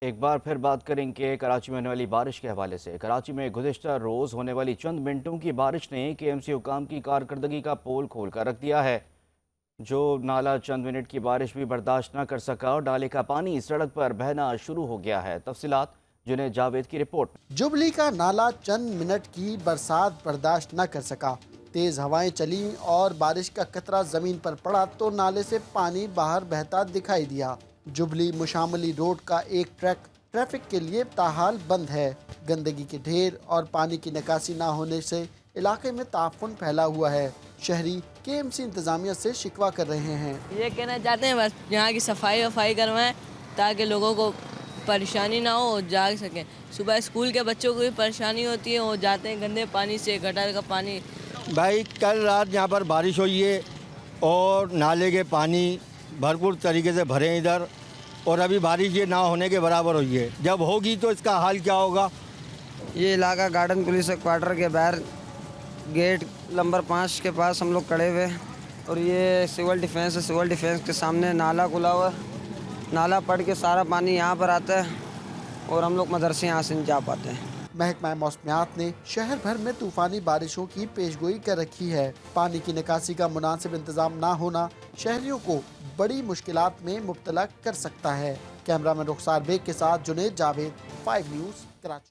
एक बार फिर बात करेंगे कराची में होने वाली बारिश के हवाले से। कराची में गुज़िश्ता रोज़ होने वाली चंद मिनटों की बारिश ने केएमसी हुकाम की कारकर्दगी का पोल खोल कर रख दिया है। जो नाला चंद मिनट की बारिश भी बर्दाश्त न कर सका और नाले का पानी सड़क पर बहना शुरू हो गया है। तफसीलात जुनैद जावेद की रिपोर्ट। जुबली का नाला चंद मिनट की बरसात बर्दाश्त न कर सका। तेज हवाएं चली और बारिश का कतरा जमीन पर पड़ा तो नाले से पानी बाहर बहता दिखाई दिया। जुबली मुशामली रोड का एक ट्रैक ट्रैफिक के लिए ताहाल बंद है। गंदगी के ढेर और पानी की निकासी न होने से इलाके में ताफुन फैला हुआ है। शहरी केएमसी इंतजामिया से शिकवा कर रहे हैं। ये कहना चाहते हैं बस यहाँ की सफाई वफाई करवाएं ताकि लोगों को परेशानी ना हो, जा सकें। सुबह स्कूल के बच्चों को भी परेशानी होती है, वो जाते हैं गंदे पानी से, गटर का पानी। भाई कल रात यहाँ पर बारिश हुई है और नाले के पानी भरपूर तरीके से भरे हैं इधर, और अभी बारिश ये ना होने के बराबर हुई है। जब होगी तो इसका हाल क्या होगा। ये इलाका गार्डन पुलिस क्वार्टर के बाहर गेट नंबर 5 के पास हम लोग खड़े हुए हैं, और ये सिविल डिफेंस है। सिविल डिफेंस के सामने नाला खुला हुआ है। नाला पड़ के सारा पानी यहाँ पर आता है और हम लोग मदरसे यहाँ से नहीं जा पाते हैं। महकमा मौसमियात ने शहर भर में तूफानी बारिशों की पेशगोई कर रखी है। पानी की निकासी का मुनासिब इंतजाम ना होना शहरियों को बड़ी मुश्किलात में मुब्तला कर सकता है। कैमरामैन रुखसार बेग के साथ जुनैद जावेद, 5 न्यूज़, कराची।